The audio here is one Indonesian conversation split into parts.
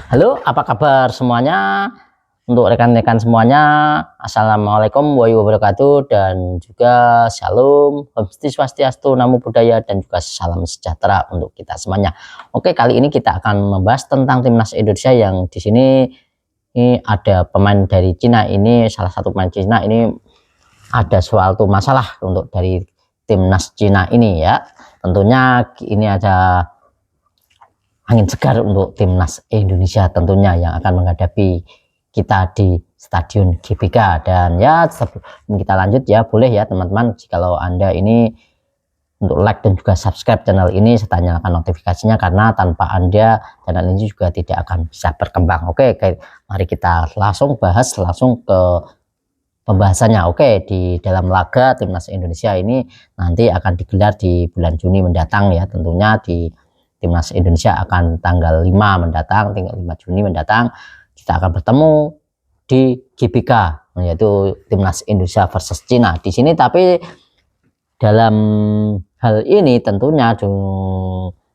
Halo, apa kabar semuanya? Untuk rekan-rekan semuanya, Assalamualaikum warahmatullahi wabarakatuh, dan juga Shalom, Om Swastiastu, Namo Buddhaya, dan juga salam sejahtera untuk kita semuanya. Oke, kali ini kita akan membahas tentang timnas Indonesia yang di sini ini ada pemain dari Cina. Ini salah satu pemain Cina ini ada suatu masalah untuk dari timnas Cina ini ya. Tentunya ini ada angin segar untuk timnas Indonesia tentunya yang akan menghadapi kita di Stadion GBK. Dan ya sebelum kita lanjut ya, boleh ya teman-teman, kalau Anda ini untuk like dan juga subscribe channel ini serta nyalakan notifikasinya, karena tanpa Anda channel ini juga tidak akan bisa berkembang. Oke, mari kita langsung bahas langsung ke pembahasannya. Oke, di dalam laga timnas Indonesia ini nanti akan digelar di bulan Juni mendatang ya, tentunya di timnas Indonesia akan tanggal 5 mendatang, tanggal 5 Juni mendatang kita akan bertemu di GBK, yaitu timnas Indonesia versus Cina di sini. Tapi dalam hal ini tentunya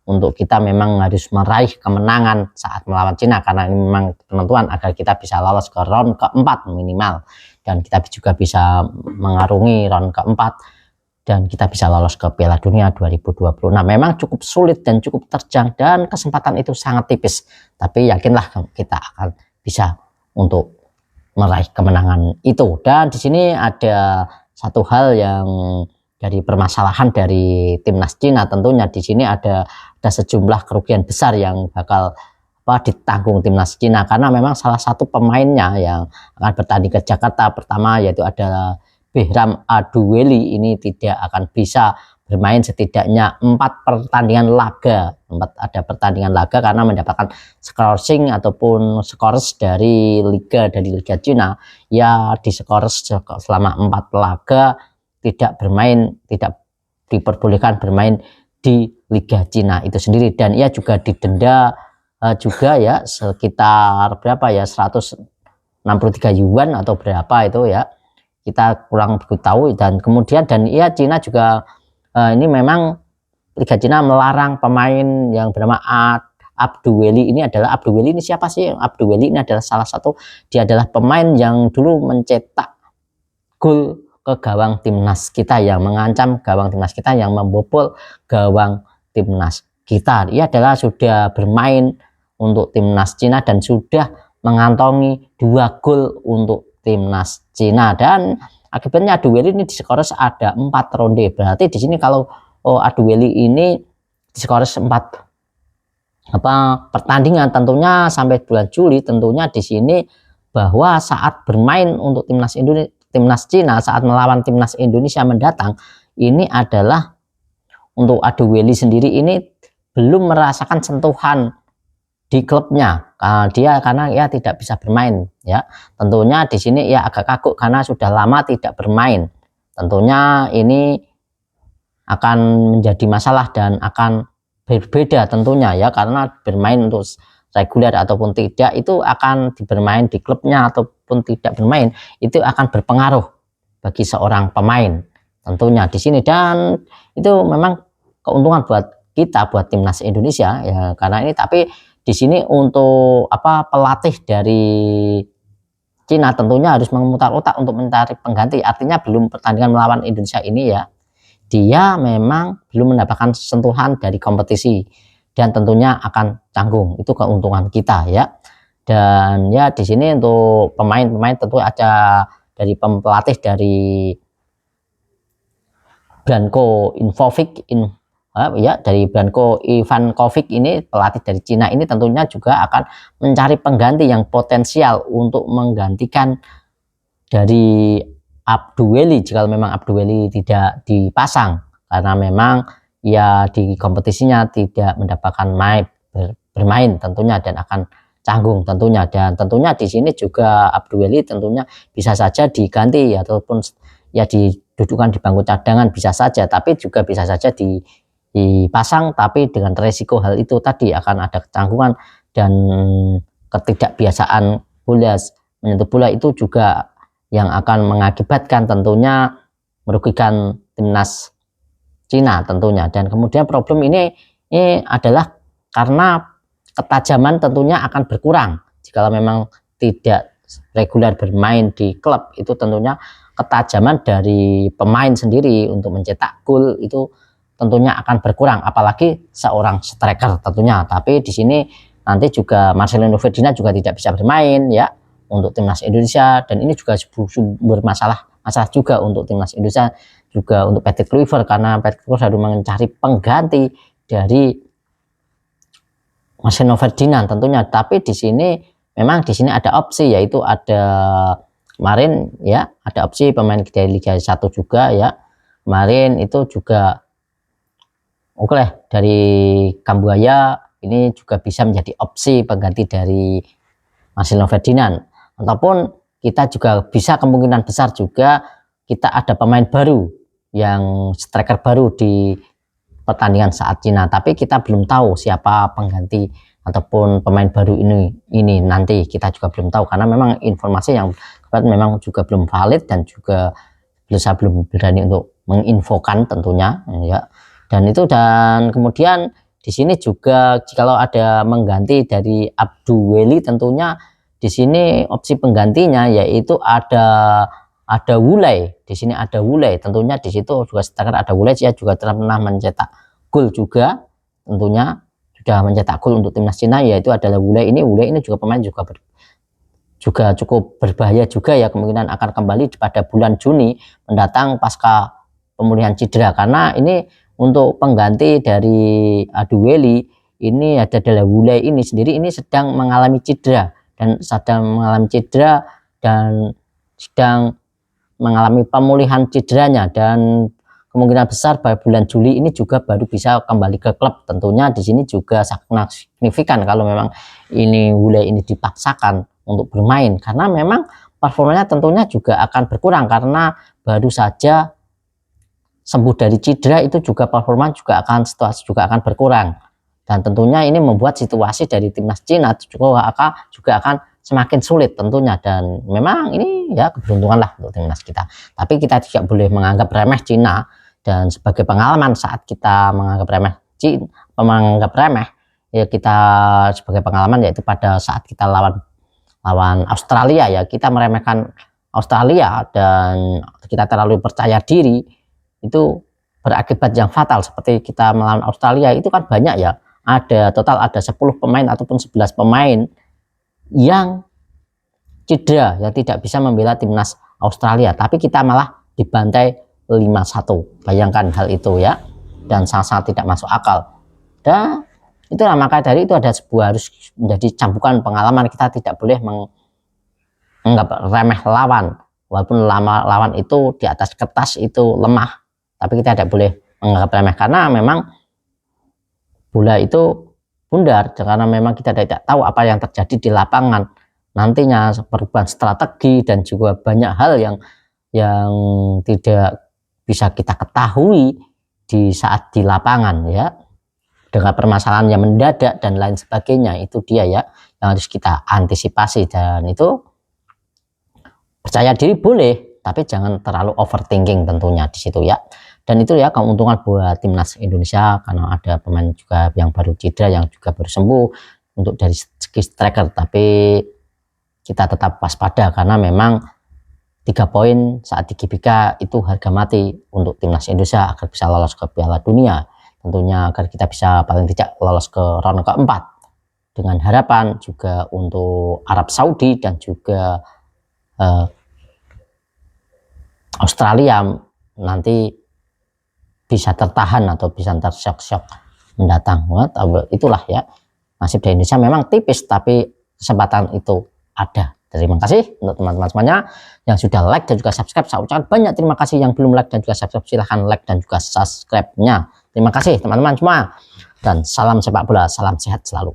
untuk kita memang harus meraih kemenangan saat melawan Cina, karena ini memang penentuan agar kita bisa lolos ke round keempat minimal, dan kita juga bisa mengarungi round keempat dan kita bisa lolos ke Piala Dunia 2020. Nah, memang cukup sulit dan cukup terjang dan kesempatan itu sangat tipis. Tapi yakinlah kita akan bisa untuk meraih kemenangan itu. Dan di sini ada satu hal yang dari permasalahan dari timnas Cina, tentunya di sini ada sejumlah kerugian besar yang bakal ditanggung timnas Cina, karena memang salah satu pemainnya yang akan bertanding ke Jakarta pertama, yaitu ada Behram Aduweli, ini tidak akan bisa bermain setidaknya 4 pertandingan laga. Ada pertandingan laga karena mendapatkan scoring ataupun skors dari Liga Cina ya, di skors selama 4 laga tidak bermain, tidak diperbolehkan bermain di Liga Cina itu sendiri. Dan ia juga didenda juga ya sekitar berapa ya, 163 yuan atau berapa itu ya, kita kurang begitu tahu. Dan kemudian ia Cina juga ini memang Liga Cina melarang pemain yang bernama Abduweli. Ini adalah Abduweli ini siapa sih? Abduweli ini adalah salah satu, dia adalah pemain yang dulu mencetak gol ke gawang timnas kita, yang mengancam gawang timnas kita, yang membobol gawang timnas kita. Ia adalah sudah bermain untuk timnas Cina dan sudah mengantongi 2 gol untuk timnas Cina. Dan akibatnya Aduweli ini diskores ada 4 ronde. Berarti di sini kalau Aduweli ini diskores 4 pertandingan, tentunya sampai bulan Juli, tentunya di sini bahwa saat bermain untuk timnas Cina saat melawan timnas Indonesia mendatang, ini adalah untuk Aduweli sendiri ini belum merasakan sentuhan di klubnya, karena ya tidak bisa bermain ya. Tentunya di sini ya agak kagok karena sudah lama tidak bermain. Tentunya ini akan menjadi masalah dan akan berbeda tentunya ya, karena bermain untuk reguler ataupun tidak itu akan bermain di klubnya ataupun tidak bermain itu akan berpengaruh bagi seorang pemain tentunya di sini. Dan itu memang keuntungan buat kita, buat timnas Indonesia ya, karena ini. Tapi di sini untuk pelatih dari Cina tentunya harus memutar otak untuk mencari pengganti. Artinya belum pertandingan melawan Indonesia ini ya, dia memang belum mendapatkan sentuhan dari kompetisi dan tentunya akan canggung. Itu keuntungan kita ya. Dan ya di sini untuk pemain-pemain tentu ada dari pelatih dari Branko Infovic ya, dari Branko Ivankovic ini, pelatih dari Cina ini tentunya juga akan mencari pengganti yang potensial untuk menggantikan dari Abduweli jika memang Abduweli tidak dipasang, karena memang ya di kompetisinya tidak mendapatkan bermain tentunya dan akan canggung tentunya. Dan tentunya di sini juga Abduweli tentunya bisa saja diganti ataupun ya didudukan di bangku cadangan bisa saja, tapi juga bisa saja dipasang, tapi dengan resiko hal itu tadi akan ada kecanggungan dan ketidakbiasaan bola menyentuh bola, itu juga yang akan mengakibatkan tentunya merugikan timnas Cina tentunya. Dan kemudian problem ini adalah karena ketajaman tentunya akan berkurang. Jika memang tidak reguler bermain di klub, itu tentunya ketajaman dari pemain sendiri untuk mencetak gol itu tentunya akan berkurang, apalagi seorang striker tentunya. Tapi di sini nanti juga Marcelino Ferdinand juga tidak bisa bermain ya untuk timnas Indonesia, dan ini juga sumber masalah juga untuk timnas Indonesia, juga untuk Patrick Kluivert, karena Patrick Kluivert harus mencari pengganti dari Marcelino Ferdinand tentunya. Tapi di sini memang di sini ada opsi, yaitu ada kemarin ya, ada opsi pemain dari Liga 1 juga ya. Kemarin itu juga oke dari Kambuaya ini juga bisa menjadi opsi pengganti dari Marcelino Ferdinand. Ataupun kita juga bisa kemungkinan besar juga kita ada pemain baru yang striker baru di pertandingan saat Cina, tapi kita belum tahu siapa pengganti ataupun pemain baru ini nanti kita juga belum tahu, karena memang informasi yang memang juga belum valid dan juga saya belum berani untuk menginfokan tentunya ya. Dan kemudian di sini juga kalau ada mengganti dari Abduweli, tentunya di sini opsi penggantinya yaitu ada Wulai. Di sini ada Wulai, tentunya di situ juga striker ada Wulai, dia juga pernah mencetak gol juga, tentunya sudah mencetak gol untuk timnas Cina, yaitu adalah Wulai ini. Wulai ini juga pemain juga cukup berbahaya juga ya, kemungkinan akan kembali pada bulan Juni mendatang pasca pemulihan cedera, karena ini untuk pengganti dari Aduweli ini adalah Wulai ini sendiri, ini sedang mengalami cedera dan sedang mengalami pemulihan cederanya, dan kemungkinan besar pada bulan Juli ini juga baru bisa kembali ke klub. Tentunya di sini juga sangat signifikan kalau memang ini Wulai ini dipaksakan untuk bermain, karena memang performanya tentunya juga akan berkurang karena baru saja sembuh dari cedera, itu juga performa juga akan berkurang. Dan tentunya ini membuat situasi dari timnas Cina juga akan semakin sulit tentunya, dan memang ini ya keberuntungan lah untuk timnas kita. Tapi kita tidak boleh menganggap remeh Cina, dan sebagai pengalaman saat kita menganggap remeh ya, kita sebagai pengalaman yaitu pada saat kita lawan Australia ya, kita meremehkan Australia dan kita terlalu percaya diri, itu berakibat yang fatal. Seperti kita melawan Australia itu kan banyak ya, total ada 10 pemain ataupun 11 pemain yang cedera, yang tidak bisa membela timnas Australia, tapi kita malah dibantai 5-1. Bayangkan hal itu ya, dan sangat-sangat tidak masuk akal. Dan itulah maka dari itu harus menjadi cambukan pengalaman. Kita tidak boleh menganggap remeh lawan, walaupun lawan itu di atas kertas itu lemah, tapi kita tidak boleh menganggap remeh, karena memang bola itu bundar, karena memang kita tidak tahu apa yang terjadi di lapangan nantinya, perubahan strategi dan juga banyak hal yang tidak bisa kita ketahui di saat di lapangan ya, dengan permasalahan yang mendadak dan lain sebagainya. Itu dia ya yang harus kita antisipasi, dan itu percaya diri boleh, tapi jangan terlalu overthinking tentunya di situ ya. Dan itu ya keuntungan buat timnas Indonesia, karena ada pemain juga yang baru cedera, yang juga baru sembuh untuk dari segi striker. Tapi kita tetap waspada, karena memang 3 poin saat di GBK itu harga mati untuk timnas Indonesia agar bisa lolos ke Piala Dunia, tentunya agar kita bisa paling tidak lolos ke ronde keempat, dengan harapan juga untuk Arab Saudi dan juga Australia nanti bisa tertahan atau bisa tersyok-syok mendatang. Itulah ya, nasib dari Indonesia memang tipis, tapi kesempatan itu ada. Terima kasih untuk teman-teman semuanya yang sudah like dan juga subscribe. Saya ucapkan banyak terima kasih. Yang belum like dan juga subscribe, silahkan like dan juga subscribe-nya. Terima kasih teman-teman semua, dan salam sepak bola, salam sehat selalu.